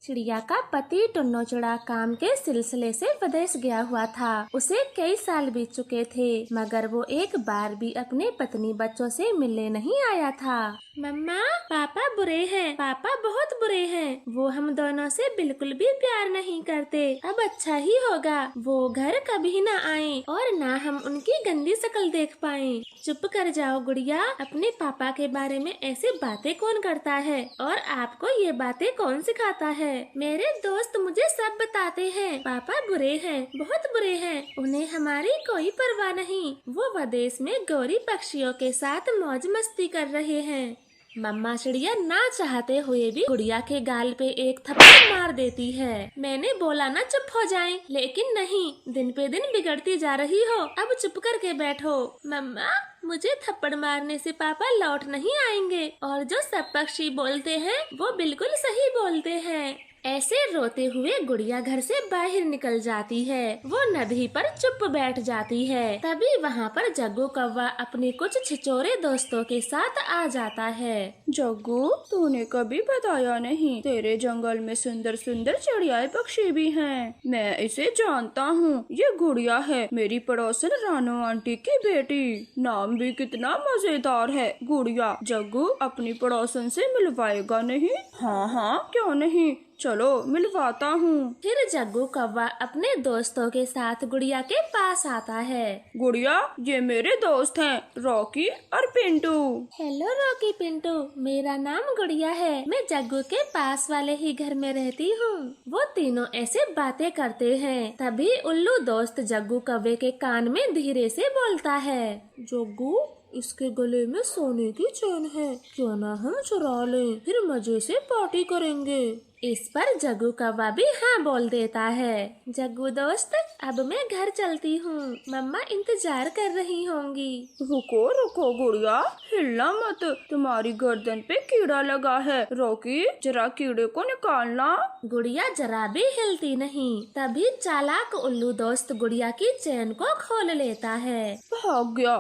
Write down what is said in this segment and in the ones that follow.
चिड़िया का पति टुन्नो चिड़ा काम के सिलसिले से विदेश गया हुआ था। उसे कई साल बीत चुके थे, मगर वो एक बार भी अपने पत्नी बच्चों से मिलने नहीं आया था। मम्मा, पापा बुरे हैं, पापा बहुत बुरे हैं। वो हम दोनों से बिल्कुल भी प्यार नहीं करते। अब अच्छा ही होगा वो घर कभी न आए और ना हम उनकी गंदी शक्ल देख पाएं। चुप कर जाओ गुड़िया, अपने पापा के बारे में ऐसी बातें कौन करता है और आपको ये बातें कौन सिखाता है? मेरे दोस्त मुझे सब बताते हैं, पापा बुरे हैं, बहुत बुरे हैं। उन्हें हमारी कोई परवाह नहीं। वो विदेश में गोरी पक्षियों के साथ मौज मस्ती कर रहे हैं। मम्मा चिड़िया ना चाहते हुए भी गुड़िया के गाल पे एक थप्पड़ मार देती है। मैंने बोला ना चुप हो जाएं, लेकिन नहीं, दिन पे दिन बिगड़ती जा रही हो। अब चुप करके बैठो। मम्मा, मुझे थप्पड़ मारने से पापा लौट नहीं आएंगे और जो सब पक्षी बोलते हैं वो बिल्कुल सही बोलते हैं। ऐसे रोते हुए गुड़िया घर से बाहर निकल जाती है। वो नदी पर चुप बैठ जाती है। तभी वहाँ पर जग्गू कौवा अपने कुछ छिछोरे दोस्तों के साथ आ जाता है। जग्गू, तूने कभी बताया नहीं, तेरे जंगल में सुंदर सुंदर चिड़िया पक्षी भी हैं। मैं इसे जानता हूँ, ये गुड़िया है, मेरी पड़ोसन रानू आंटी की बेटी। नाम भी कितना मजेदार है, गुड़िया। जग्गू अपनी पड़ोसन से मिलवाएगा नहीं? हाँ हाँ, क्यों नहीं, चलो मिलवाता हूँ। फिर जग्गू कौवा अपने दोस्तों के साथ गुड़िया के पास आता है। गुड़िया, ये मेरे दोस्त हैं, रॉकी और पिंटू। हेलो रॉकी, पिंटू, मेरा नाम गुड़िया है। मैं जग्गू के पास वाले ही घर में रहती हूँ। वो तीनों ऐसे बातें करते हैं। तभी उल्लू दोस्त जग्गू कौवे के कान में धीरे से बोलता है, जग्गू, इसके गले में सोने की चेन है, क्यों ना हम चुरा लें, फिर मजे से पार्टी करेंगे। इस पर जग्गू कौवा भी हाँ बोल देता है। जग्गू दोस्त, अब मैं घर चलती हूँ, मम्मा इंतजार कर रही होंगी। रुको रुको गुड़िया, हिलना मत, तुम्हारी गर्दन पे कीड़ा लगा है। रॉकी, जरा कीड़े को निकालना। गुड़िया जरा भी हिलती नहीं। तभी चालाक उल्लू दोस्त गुड़िया की चैन को खोल लेता है। भाग गया,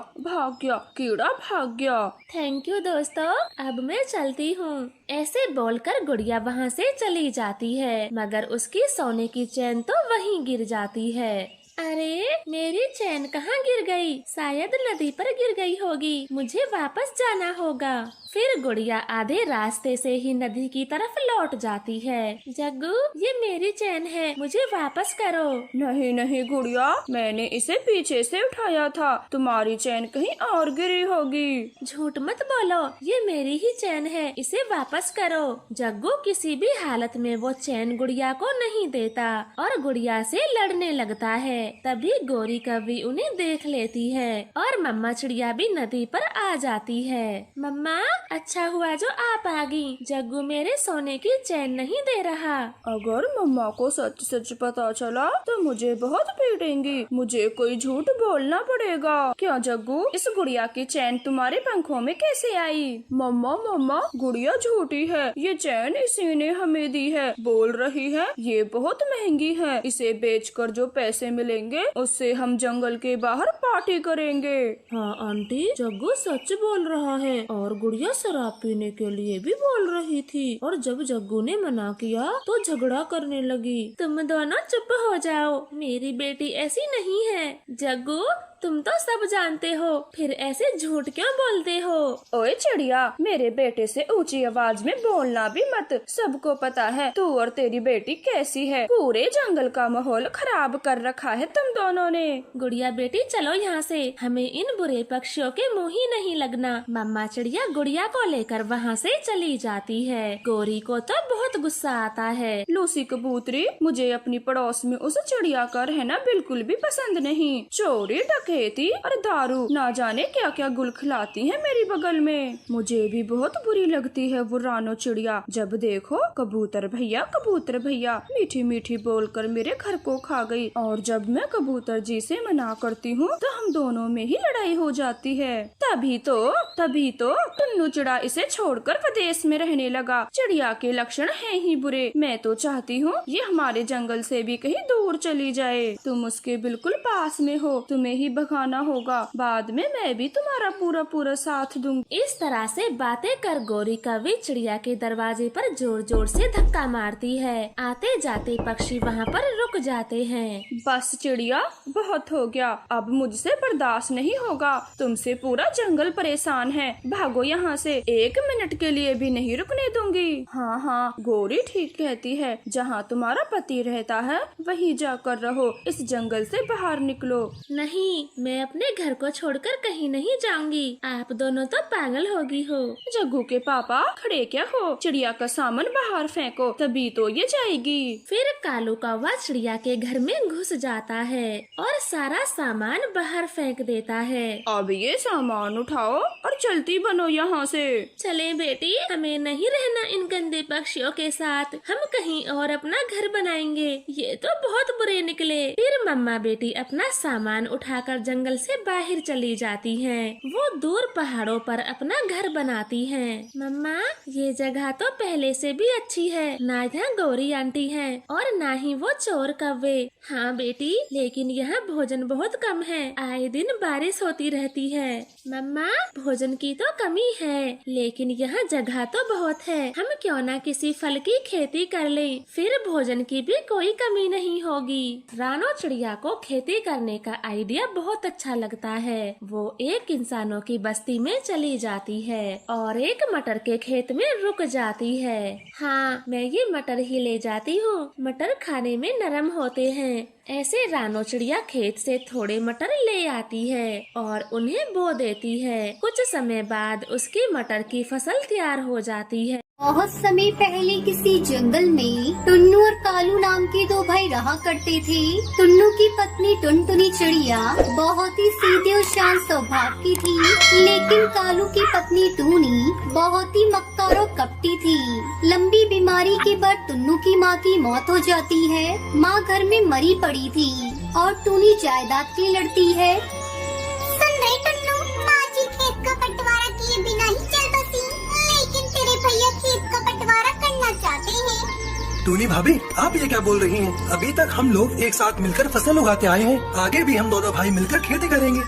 कीड़ा भाग गया। थैंक यू दोस्तों, अब मैं चलती हूँ। ऐसे बोलकर गुड़िया वहाँ से चली जाती है, मगर उसकी सोने की चैन तो वहीं गिर जाती है। अरे, मेरी चैन कहाँ गिर गई? शायद नदी पर गिर गई होगी। मुझे वापस जाना होगा। फिर गुड़िया आधे रास्ते से ही नदी की तरफ लौट जाती है। जग्गू, ये मेरी चैन है, मुझे वापस करो। नहीं नहीं गुड़िया, मैंने इसे पीछे से उठाया था, तुम्हारी चैन कहीं और गिरी होगी। झूठ मत बोलो, ये मेरी ही चैन है, इसे वापस करो। जग्गू किसी भी हालत में वो चैन गुड़िया को नहीं देता और गुड़िया से लड़ने लगता है। तभी गोरी कौवी उन्हें देख लेती है और मम्मा चिड़िया भी नदी पर आ जाती है। मम्मा, अच्छा हुआ जो आप आ गई। जग्गू मेरे सोने की चैन नहीं दे रहा। अगर मम्मा को सच सच पता चला तो मुझे बहुत पीटेंगी। मुझे कोई झूठ बोलना पड़ेगा। क्या जग्गू, इस गुड़िया की चैन तुम्हारे पंखों में कैसे आई? मम्मा, गुड़िया झूठी है, ये चैन इसी ने हमें दी है। बोल रही है ये बहुत महंगी है, इसे बेचकर जो पैसे मिलेंगे उससे हम जंगल के बाहर पार्टी करेंगे। हाँ आंटी, जग्गू सच बोल रहा है और गुड़िया शराब पीने के लिए भी बोल रही थी और जब जग्गू ने मना किया तो झगड़ा करने लगी। तुम दोनों चुप हो जाओ, मेरी बेटी ऐसी नहीं है। जग्गू, तुम तो सब जानते हो, फिर ऐसे झूठ क्यों बोलते हो? ओए चिड़िया, मेरे बेटे से ऊंची आवाज में बोलना भी मत। सबको पता है तू और तेरी बेटी कैसी है। पूरे जंगल का माहौल खराब कर रखा है तुम दोनों ने। गुड़िया बेटी, चलो यहाँ से, हमें इन बुरे पक्षियों के मुँह ही नहीं लगना। मम्मा चिड़िया गुड़िया को लेकर वहाँ से चली जाती है। गोरी को तो बहुत गुस्सा आता है। लूसी कबूतरी, मुझे अपनी पड़ोस में उस चिड़िया का रहना बिल्कुल भी पसंद नहीं। चोरी खेती और दारू, ना जाने क्या क्या गुल खिलाती है मेरी बगल में। मुझे भी बहुत बुरी लगती है वो रानो चिड़िया। जब देखो कबूतर भैया मीठी मीठी बोलकर मेरे घर को खा गई और जब मैं कबूतर जी से मना करती हूँ तो हम दोनों में ही लड़ाई हो जाती है। तभी तो टुन्नू चिड़ा इसे छोड़कर विदेश में रहने लगा। चिड़िया के लक्षण हैं ही बुरे। मैं तो चाहती हूँ ये हमारे जंगल से भी कहीं दूर चली जाए। तुम उसके बिल्कुल पास में हो, तुम्हें ही भगाना होगा। बाद में मैं भी तुम्हारा पूरा साथ दूंगी। इस तरह से बातें कर गौरी कौवी चिड़िया के दरवाजे पर जोर जोर से धक्का मारती है। आते जाते पक्षी वहाँ पर रुक जाते हैं। बस चिड़िया, बहुत हो गया, अब मुझसे बर्दाश्त नहीं होगा। तुमसे पूरा जंगल परेशान है। भागो यहाँ से, 1 मिनट के लिए भी नहीं रुकने दूंगी। हाँ, गौरी ठीक कहती है। जहाँ तुम्हारा पति रहता है वहीं जाकर रहो। इस जंगल से बाहर निकलो। नहीं, मैं अपने घर को छोड़कर कहीं नहीं जाऊंगी। आप दोनों तो पागल होगी हो। जग्गू के पापा, खड़े क्या हो? चिड़िया का सामान बाहर फेंको, तभी तो ये जाएगी। फिर कालू कौवा चिड़िया के घर में घुस जाता है और सारा सामान बाहर फेंक देता है। अब ये सामान उठाओ और चलती बनो यहाँ से। चले बेटी, हमें नहीं रहना इन गंदे पक्षियों के साथ। हम कहीं और अपना घर बनाएंगे। ये तो बहुत बुरे निकले। फिर मम्मा बेटी अपना सामान उठाकर जंगल से बाहर चली जाती हैं। वो दूर पहाड़ों पर अपना घर बनाती हैं। मम्मा, ये जगह तो पहले से भी अच्छी है। ना यहाँ गौरी आंटी है और ना ही वो चोर कौवे। हाँ बेटी, लेकिन यहाँ भोजन बहुत कम है। आए दिन बारिश होती रहती है। मम्मा, भोजन की तो कमी है, लेकिन यहाँ जगह तो बहुत है। हम क्यों ना किसी फल की खेती कर लें, फिर भोजन की भी कोई कमी नहीं होगी। रानो चिड़िया को खेती करने का आइडिया बहुत अच्छा लगता है। वो एक इंसानों की बस्ती में चली जाती है और एक मटर के खेत में रुक जाती है। हाँ, मैं ये मटर ही ले जाती हूँ। मटर खाने में नरम होते हैं। ऐसे रानो चिड़िया खेत से थोड़े मटर ले आती है और उन्हें बो देती है। कुछ समय बाद उसकी मटर की फसल तैयार हो जाती है। बहुत समय पहले किसी जंगल में टुन्नू और कालू नाम के 2 भाई रहा करते थे। टुन्नू की पत्नी टुनटुनी चिड़िया बहुत ही सीधे और शांत स्वभाव की थी, लेकिन कालू की पत्नी टूनी बहुत ही मक्कार और कपटी थी। लंबी बीमारी के बाद टुन्नू की माँ की मौत हो जाती है। माँ घर में मरी पड़ी थी और टूनी जायदाद की लड़ती है। सुन रही टुन्नू, माँ जी खेत का बंटवारा किए बिना ही चल बसी, लेकिन तेरे भैया खेत का बंटवारा करना चाहते हैं। टूनी भाभी, आप ये क्या बोल रही हैं? अभी तक हम लोग एक साथ मिलकर फसल उगाते आए हैं। आगे भी हम दोनों भाई मिलकर खेती करेंगे।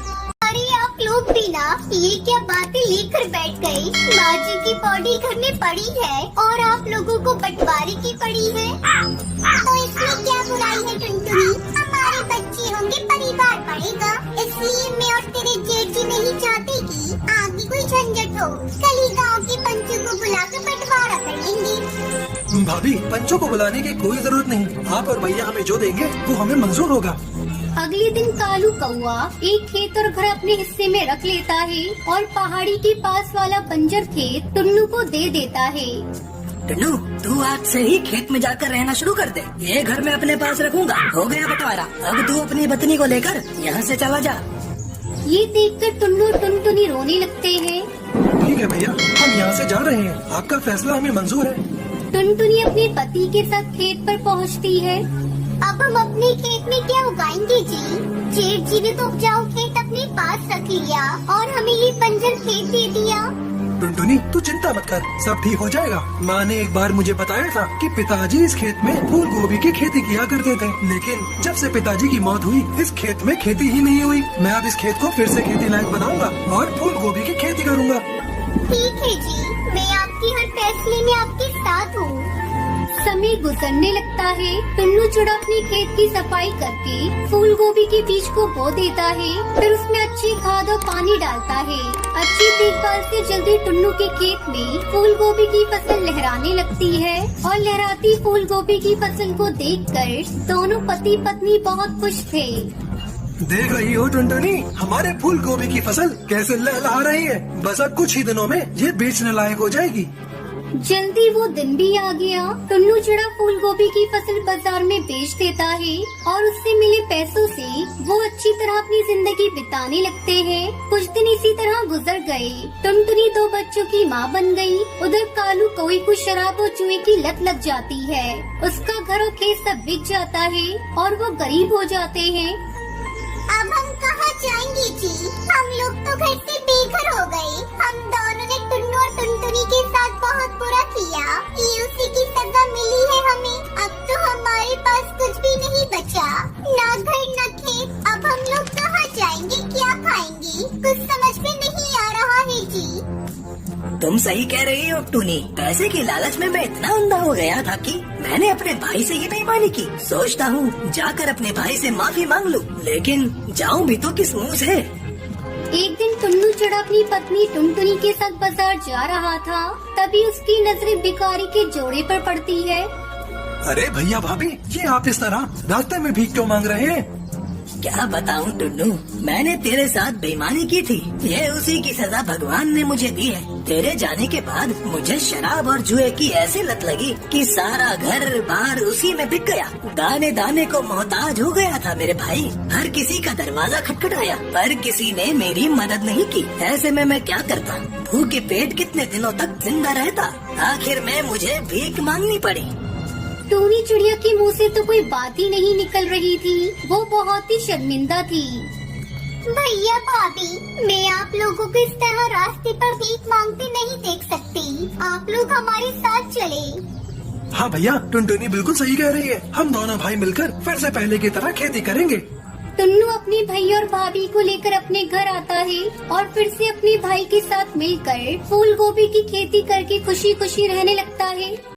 अरे आप लोग भी ना ये क्या बातें लेकर बैठ गए? माँ जी की बॉडी घर में पड़ी है और आप लोगों को बंटवारे की पड़ी है, तो इसमें क्या बुराई है टुनटुनी? हमारे बच्चे होंगे, परिवार बढ़ेगा, इसलिए मैं और तेरे जेठ जी नहीं चाहते कि आगे कोई झंझट हो। कल ही गाँव के पंचों को बुलाकर बंटवारा कर लेंगे। भाभी, पंचों को बुलाने की कोई जरूरत नहीं। आप और भैया हमें जो देंगे वो हमें मंजूर होगा। अगले दिन कालू कौवा एक खेत और घर अपने हिस्से में रख लेता है और पहाड़ी के पास वाला बंजर खेत टुन्नू को दे देता है। टुन्नू, तू आज से ही खेत में जाकर रहना शुरू कर दे। ये घर मैं अपने पास रखूंगा। हो गया बंटवारा। अब तू अपनी पत्नी को लेकर यहाँ से चला जा। ये देखकर टुन्नू टुनटुनी रोने लगते हैं। ठीक है भैया, हम यहाँ से जा रहे हैं। आपका फैसला हमें मंजूर है। टुनटुनी अपने पति के साथ खेत पर पहुँचती है। अब हम अपने खेत में क्या उगाएंगे जी? जेठ जी ने तो उपजाऊ खेत अपने पास रख लिया और हमें ये बंजर खेत दे दिया। टुनटुनी, तू चिंता मत कर, सब ठीक हो जाएगा। माँ ने एक बार मुझे बताया था कि पिताजी इस खेत में फूल गोभी की खेती किया करते थे, लेकिन जब से पिताजी की मौत हुई इस खेत में खेती ही नहीं हुई। मैं अब इस खेत को फिर से खेती लायक बनाऊंगा और फूल गोभी की खेती करूंगा। ठीक है जी, मैं आपकी हर फैसले में आपके साथ हूँ। समय गुजरने लगता है। टुन्नू चिड़ा अपने खेत की सफाई करके फूल गोभी के बीज को बो देता है, फिर उसमें अच्छी खाद और पानी डालता है। अच्छी देखभाल से जल्दी टुन्नू के खेत में फूल गोभी की फसल लहराने लगती है और लहराती फूल गोभी की फसल को देखकर दोनों पति पत्नी बहुत खुश थे। देख रही हो टुनटुनी, हमारे फूल गोभी की फसल कैसे लहलहा रही है। बस अब कुछ ही दिनों में ये बेचने लायक हो जाएगी। जल्दी वो दिन भी आ गया। टुन्नू चिड़ा फूल गोभी की फसल बाजार में बेच देता है और उससे मिले पैसों से वो अच्छी तरह अपनी जिंदगी बिताने लगते हैं। कुछ दिन इसी तरह गुजर गए। टुनटुनी 2 बच्चों की माँ बन गई। उधर कालू कौवे को शराब और जुए की लत लग जाती है। उसका घर और खेत सब बिक जाता है और वो गरीब हो जाते हैं। अब हम कहाँ जाएंगे जी? हम लोग तो घर से बेघर हो गए। हम दोनों ने टुन्नू और टुनटुनी के साथ बहुत बुरा किया। ये उसी की सजा मिली है हमें। अब तो हमारे पास कुछ भी नहीं बचा, ना घर न खेत। अब हम लोग कहाँ जाएंगे, क्या खाएंगे? कुछ समझ में नहीं आ रहा है जी। तुम सही कह रही हो टूनी। पैसे की लालच में मैं इतना अंधा हो गया था कि मैंने अपने भाई से ही बेईमानी की। सोचता हूँ जाकर अपने भाई से माफी मांग लूं, लेकिन जाऊँ भी तो किस मुंह से। एक दिन टुन्नू चढ़ा अपनी पत्नी टुनटुनी के साथ बाजार जा रहा था। तभी उसकी नजरें भिखारी के जोड़े पर पड़ती है। अरे भैया भाभी, ये आप इस तरह रास्ते में भीख क्यों मांग रहे हैं? क्या बताऊं टुन्नू, मैंने तेरे साथ बेईमानी की थी। ये उसी की सजा भगवान ने मुझे दी है। तेरे जाने के बाद मुझे शराब और जुए की ऐसी लत लगी कि सारा घर बार उसी में बिक गया। दाने दाने को मोहताज हो गया था मेरे भाई। हर किसी का दरवाजा खटखटाया, पर किसी ने मेरी मदद नहीं की। ऐसे में मैं क्या करता? भूखे पेट कितने दिनों तक जिंदा रहता? आखिर में मुझे भीख मांगनी पड़ी। टूनी चिड़िया के मुंह से तो कोई बात ही नहीं निकल रही थी। वो बहुत ही शर्मिंदा थी। भैया भाभी, मैं आप लोगों को इस तरह रास्ते पर भीख मांगते नहीं देख सकती। आप लोग हमारे साथ चले। हाँ भैया, टुनटुनी बिल्कुल सही कह रही है। हम दोनों भाई मिलकर फिर से पहले की तरह खेती करेंगे। टुन्नू अपने भैया और भाभी को लेकर अपने घर आता है और फिर से अपने भाई के साथ मिलकर फूल गोभी की खेती करके खुशी खुशी रहने लगता है।